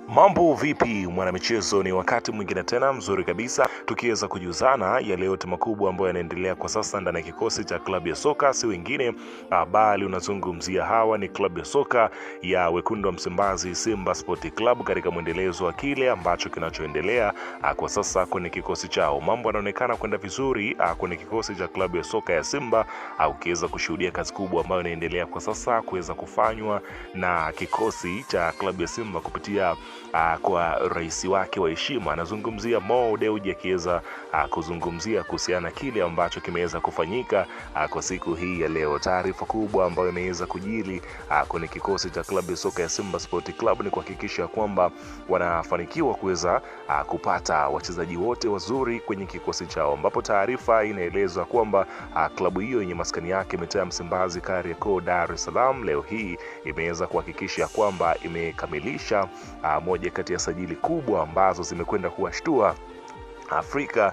Mambo vipi mwanamichezo, ni wakati mwingine tena mzuri kabisa tukiweza kujuzana yale yote makubwa ambayo yanaendelea kwa sasa ndani ya kikosi cha klabu ya soka, si wengine bali unazungumzia hawa ni klabu ya soka ya wekundu wa Msimbazi, Simba Sport Club, katika mwendelezo wa kile ambacho kinachoendelea kwa sasa kwenye kikosi chao. Mambo yanaonekana kwenda vizuri kwenye kikosi cha klabu ya soka ya Simba, ukiweza kushuhudia kazi kubwa ambayo inaendelea kwa sasa kuweza kufanywa na kikosi cha klabu ya Simba kupitia kwa rais wake wa heshima. Anazungumzia Mo Dewji, akiweza kuzungumzia kuhusiana na kile ambacho kimeweza kufanyika kwa siku hii ya leo. Taarifa kubwa ambayo imeweza kujili kwenye kikosi cha klabu ya soka ya Simba Sport Club ni kuhakikisha kwamba wanafanikiwa kuweza kupata wachezaji wote wazuri kwenye kikosi chao, ambapo taarifa inaeleza kwamba klabu hiyo yenye maskani yake mitaa Msimbazi, Kariakoo, Dar es Salaam, leo hii imeweza kuhakikisha kwamba imekamilisha moja kati ya sajili kubwa ambazo zimekwenda kuwashtua Afrika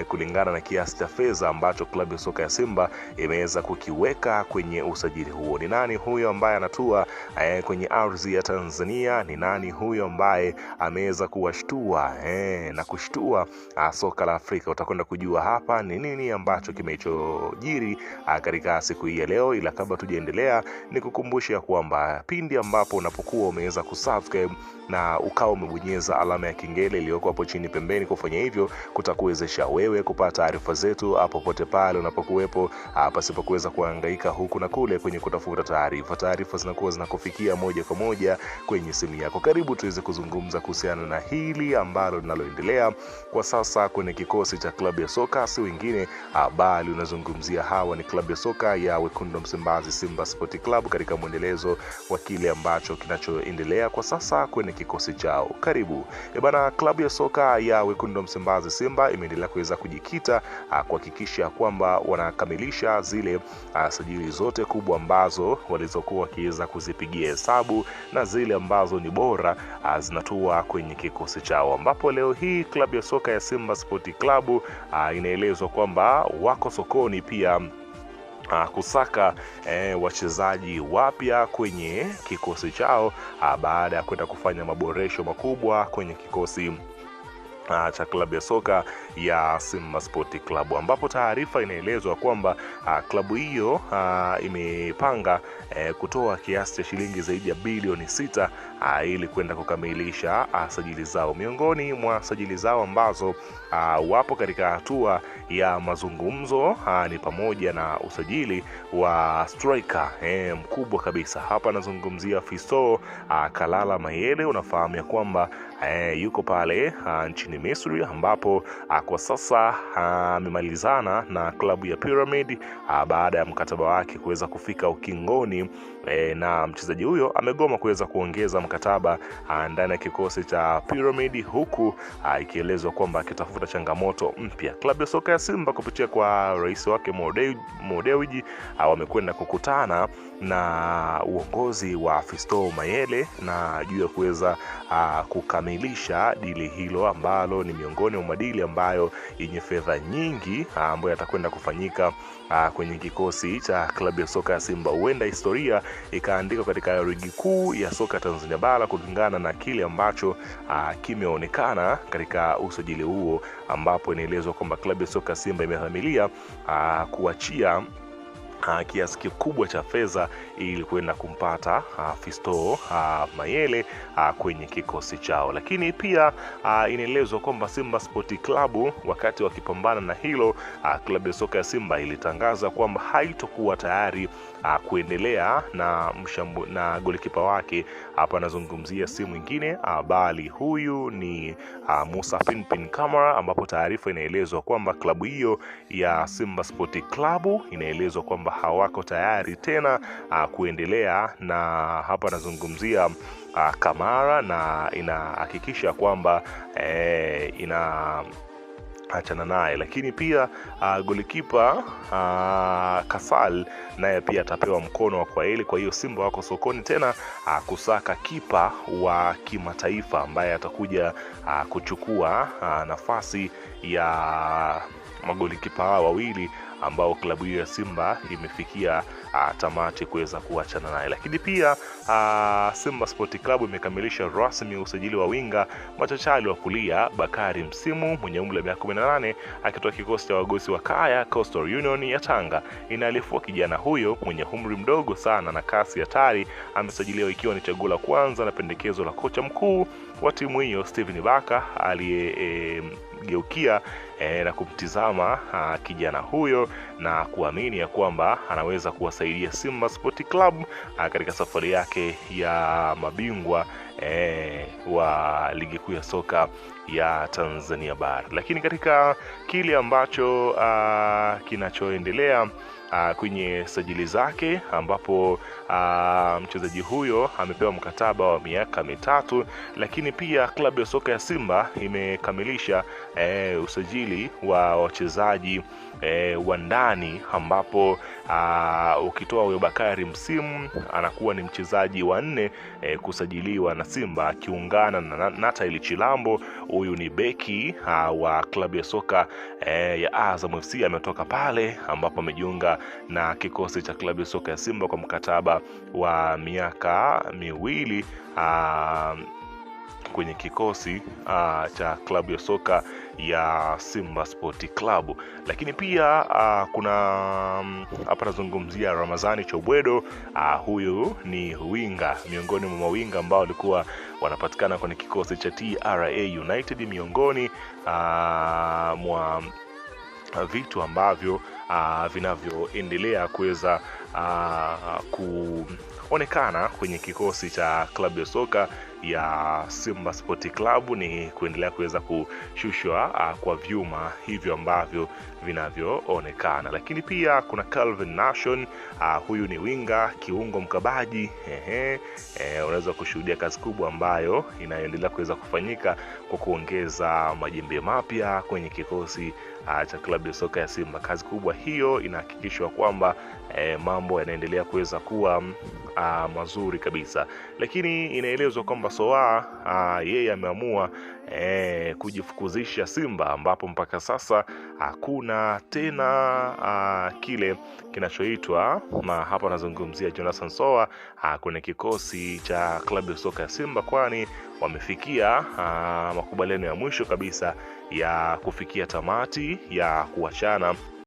kulingana na kiasi cha fedha ambacho klabu ya soka ya Simba imeweza kukiweka kwenye usajili huo. Ni nani huyo ambaye anatua kwenye ardhi ya Tanzania? Ni nani huyo ambaye ameweza kuwashtua na kushtua soka la Afrika? Utakwenda kujua hapa ni nini ambacho kimechojiri katika siku hii ya leo. Ila kabla tujaendelea, ni kukumbusha kwamba pindi ambapo unapokuwa umeweza kusubscribe na ukao umebonyeza alama ya kengele iliyoko hapo chini pembeni, kufanya hivyo kutakuwezesha wewe kupata taarifa zetu hapo pote pale unapokuwepo, pasipo kuweza kuhangaika huku na kule kwenye kutafuta taarifa. Taarifa zinakuwa zinakufikia moja kwa moja kwenye simu yako. Karibu tuweze kuzungumza kuhusiana na hili ambalo linaloendelea kwa sasa kwenye kikosi cha klabu ya soka, si wengine bali unazungumzia hawa ni klabu ya soka ya wekundu wa Msimbazi, Simba Sport Club, katika mwendelezo wa kile ambacho kinachoendelea kwa sasa kwenye kikosi chao. Karibu. Bana, klabu ya soka ya wekundu wa Msimbazi Simba imeendelea kuweza kujikita kuhakikisha kwamba wanakamilisha zile sajili zote kubwa ambazo walizokuwa wakiweza kuzipigia hesabu, na zile ambazo ni bora zinatua kwenye kikosi chao, ambapo leo hii klabu ya soka ya Simba Sport Club inaelezwa kwamba wako sokoni pia kusaka wachezaji wapya kwenye kikosi chao baada ya kwenda kufanya maboresho makubwa kwenye kikosi cha klabu ya soka ya Simba Sport Club, ambapo taarifa inaelezwa kwamba klabu hiyo imepanga kutoa kiasi cha shilingi zaidi ya bilioni 6 ili kwenda kukamilisha sajili zao. Miongoni mwa sajili zao ambazo wapo katika hatua ya mazungumzo ni pamoja na usajili wa striker mkubwa kabisa. Hapa nazungumzia Fiston Kalala Mayele. Unafahamu ya kwamba yuko pale nchini Misri, ambapo kwa sasa amemalizana na klabu ya Pyramid baada ya mkataba wake kuweza kufika ukingoni, na mchezaji huyo amegoma kuweza kuongeza mkataba ndani ya kikosi cha Pyramid, huku ikielezwa kwamba akitafuta changamoto mpya. Klabu ya soka ya Simba kupitia kwa rais wake Mo Dewji wamekwenda kukutana na uongozi wa Fiston Mayele na juu ya kuweza kukamilisha dili hilo, ambalo ni miongoni mwa madili ambayo yenye fedha nyingi ambayo yatakwenda kufanyika kwenye kikosi cha klabu ya soka ya Simba. Huenda historia ikaandikwa katika ligi kuu ya soka Tanzania bara kulingana na kile ambacho kimeonekana katika usajili huo, ambapo inaelezwa kwamba klabu ya soka Simba imehamilia kuachia kiasi kikubwa cha fedha ili kwenda kumpata Fiston Mayele kwenye kikosi chao. Lakini pia inaelezwa kwamba Simba Sport Club wakati wakipambana na hilo, klabu ya soka ya Simba ilitangaza kwamba haitokuwa tayari kuendelea na golikipa wake. Hapa anazungumzia si mwingine bali huyu ni Musa Pinpin Kamara, ambapo taarifa inaelezwa kwamba klabu hiyo ya Simba Sport Club inaelezwa kwamba hawako tayari tena kuendelea na hapa anazungumzia Kamara, na inahakikisha kwamba achana naye. Lakini pia golikipa Kasal naye pia atapewa mkono wa kwaheri. Kwa hiyo Simba wako sokoni tena kusaka kipa wa kimataifa ambaye atakuja kuchukua nafasi ya magolikipa wawili ambao klabu hiyo ya Simba imefikia tamati kuweza kuachana naye. Lakini pia Simba Sport Club imekamilisha rasmi usajili wa winga machachali wa kulia Bakari Msimu mwenye umri wa miaka 18 akitoka kikosi cha Wagosi wa Kaya Coastal Union ya Tanga. Inaelifua kijana huyo mwenye umri mdogo sana na kasi hatari amesajiliwa ikiwa ni chaguo la kwanza na pendekezo la kocha mkuu wa timu hiyo Steven Baka aliyegeukia na kumtizama kijana huyo na kuamini ya kwamba anaweza kuwasaidia Simba Sport Club katika safari yake ya mabingwa wa ligi kuu ya soka ya Tanzania bara. Lakini katika kile ambacho kinachoendelea kwenye sajili zake, ambapo mchezaji huyo amepewa mkataba wa miaka 3, lakini pia klabu ya soka ya Simba imekamilisha usajili wa wachezaji wa ndani, ambapo ukitoa huyo Bakari Msimu anakuwa ni mchezaji wa 4 kusajiliwa na Simba, akiungana na Nataili Chilambo. Huyu ni beki wa klabu ya soka ya Azam FC, ametoka pale ambapo amejiunga na kikosi cha klabu ya soka ya Simba kwa mkataba wa miaka 2 kwenye kikosi cha klabu ya soka ya Simba Sport Club. Lakini pia kuna hapa nazungumzia Ramazani Chobwedo. Huyu ni winga, miongoni mwa mawinga ambao walikuwa wanapatikana kwenye kikosi cha TRA United, miongoni mwa vitu ambavyo vinavyoendelea kuweza kuonekana kwenye kikosi cha klabu ya soka ya Simba Sport Club ni kuendelea kuweza kushushwa kwa vyuma hivyo ambavyo vinavyoonekana. Lakini pia kuna Calvin Nation, huyu ni winga kiungo mkabaji. Unaweza kushuhudia kazi kubwa ambayo inaendelea kuweza kufanyika kwa kuongeza majembe mapya kwenye kikosi cha klabu ya soka ya Simba. Kazi kubwa hiyo inahakikishwa kwamba mambo yanaendelea kuweza kuwa mazuri kabisa. Lakini inaelezwa kwamba Soa yeye ameamua kujifukuzisha Simba, ambapo mpaka sasa hakuna tena kile kinachoitwa, na hapa nazungumzia Jonathan Soa kwenye kikosi cha klabu ya soka ya Simba, kwani wamefikia makubaliano ya mwisho kabisa ya kufikia tamati ya kuachana